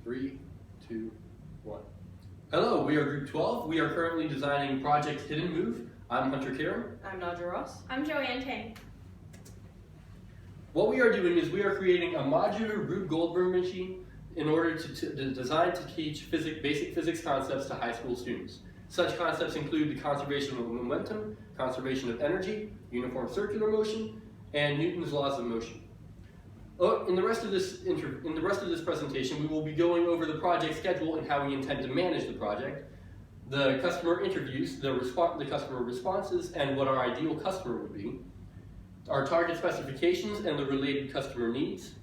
3, 2, 1. Hello, we are Group 12. We are currently designing Project Hidden Move. I'm Hunter Karam. I'm Nadja Ross. I'm Joanne Tang. What we are doing is we are creating a modular Rube Goldberg machine in order to design to teach basic physics concepts to high school students. Such concepts include the conservation of momentum, conservation of energy, uniform circular motion, and Newton's laws of motion. In the rest of this presentation, we will be going over the project schedule and how we intend to manage the project, the customer interviews, the customer responses, and what our ideal customer would be, our target specifications and the related customer needs,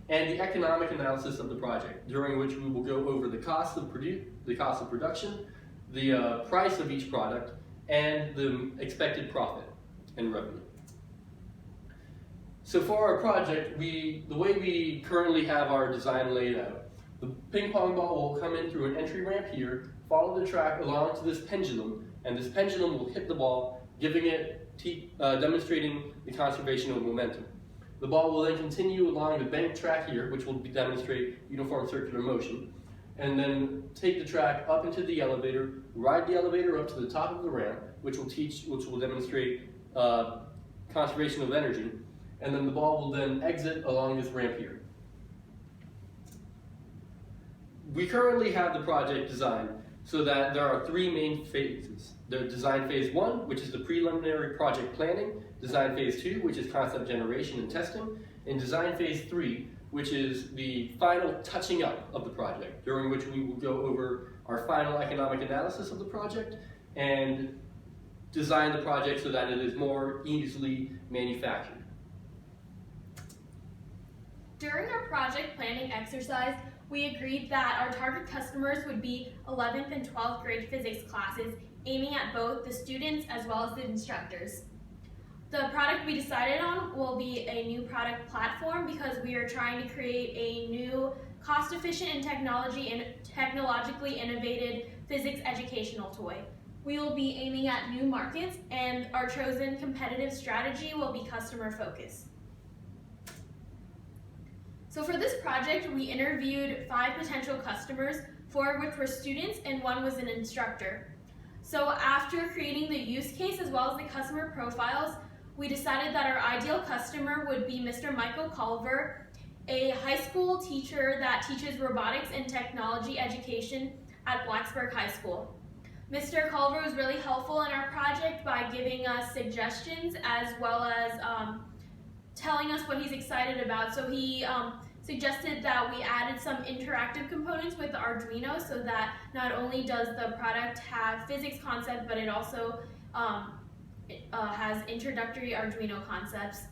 and the economic analysis of the project, during which we will go over the cost of production, the price of each product, and the expected profit and revenue. So for our project, the way we currently have our design laid out, the ping pong ball will come in through an entry ramp here, follow the track along to this pendulum, and this pendulum will hit the ball, demonstrating the conservation of momentum. The ball will then continue along the banked track here, which will demonstrate uniform circular motion, and then take the track up into the elevator, ride the elevator up to the top of the ramp, which will demonstrate conservation of energy, and then the ball will then exit along this ramp here. We currently have the project designed so that there are 3 main phases. The design phase 1, which is the preliminary project planning, design phase 2, which is concept generation and testing, and design phase 3, which is the final touching up of the project, during which we will go over our final economic analysis of the project and design the project so that it is more easily manufactured. During our project planning exercise, we agreed that our target customers would be 11th and 12th grade physics classes, aiming at both the students as well as the instructors. The product we decided on will be a new product platform because we are trying to create a new, cost-efficient and technologically innovative physics educational toy. We will be aiming at new markets, and our chosen competitive strategy will be customer focused. So for this project, we interviewed 5 potential customers, 4 of which were students and 1 was an instructor. So after creating the use case as well as the customer profiles, we decided that our ideal customer would be Mr. Michael Culver, a high school teacher that teaches robotics and technology education at Blacksburg High School. Mr. Culver was really helpful in our project by giving us suggestions as well as telling us what he's excited about. So he suggested that we added some interactive components with the Arduino so that not only does the product have physics concept, but it also has introductory Arduino concepts.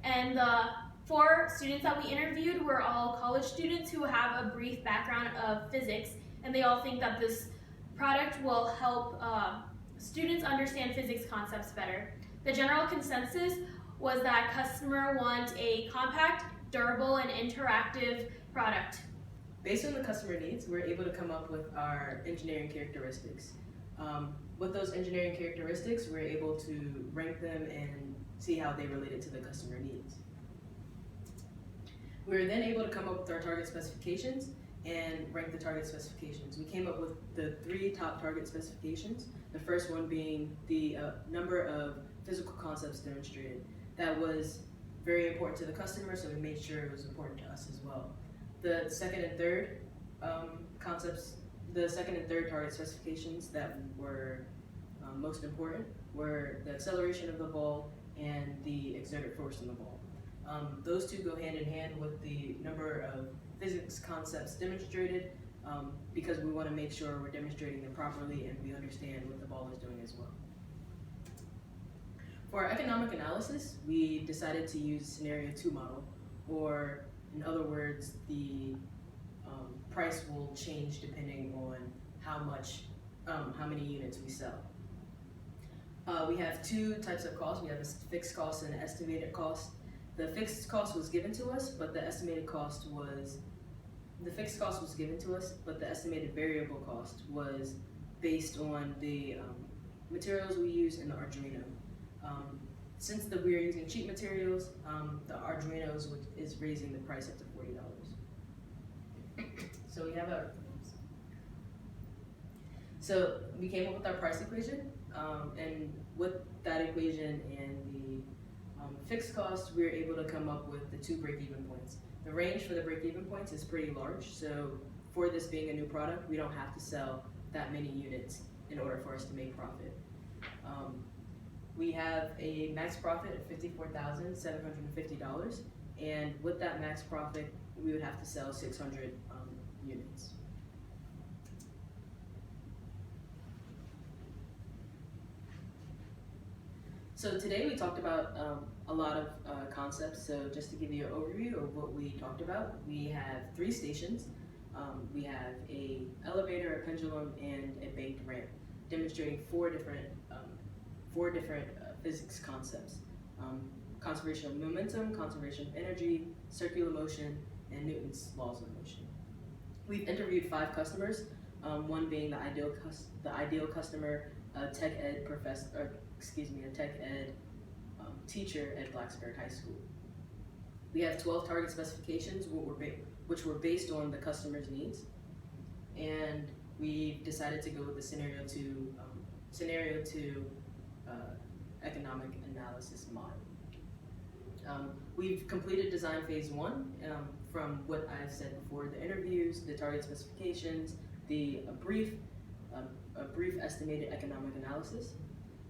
And the 4 students that we interviewed were all college students who have a brief background of physics, and they all think that this product will help students understand physics concepts better. The general consensus was that customer wants a compact, durable, and interactive product. Based on the customer needs, we're able to come up with our engineering characteristics. With those engineering characteristics, we're able to rank them and see how they related to the customer needs. We were then able to come up with our target specifications and rank the target specifications. We came up with the 3 top target specifications, the first one being the number of physical concepts demonstrated. That was very important to the customer, so we made sure it was important to us as well. The second and third target specifications that were most important were the acceleration of the ball and the exerted force on the ball. Those 2 go hand in hand with the number of physics concepts demonstrated because we want to make sure we're demonstrating them properly and we understand what the ball is doing as well. For our economic analysis, we decided to use scenario 2 model, or in other words, the price will change depending on how many units we sell. We have 2 types of costs. We have a fixed cost and an estimated cost. The fixed cost was given to us, but the estimated cost was, the fixed cost was given to us, but the estimated variable cost was based on the materials we use in the Arduino. Since we are using cheap materials, the Arduino is raising the price up to $40. So we have our, so we came up with our price equation, and with that equation and the fixed cost, we were able to come up with the 2 break-even points. The range for the break-even points is pretty large, so for this being a new product, we don't have to sell that many units in order for us to make profit. We have a max profit of $54,750, and with that max profit, we would have to sell 600 units. So today we talked about a lot of concepts. So just to give you an overview of what we talked about, we have 3 stations. We have a elevator, a pendulum, and a banked ramp, demonstrating 4 different physics concepts: conservation of momentum, conservation of energy, circular motion, and Newton's laws of motion. We've interviewed 5 customers, one being the ideal customer, a tech ed teacher at Blacksburg High School. We have 12 target specifications, which were based on the customer's needs, and we decided to go with the scenario 2 economic analysis model. We've completed design phase 1 from what I've said before: the interviews, the target specifications, a brief estimated economic analysis,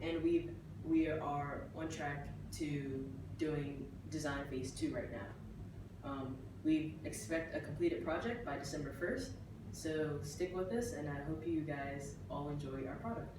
and we are on track to doing design phase 2 right now. We expect a completed project by December 1st, so stick with us, and I hope you guys all enjoy our product.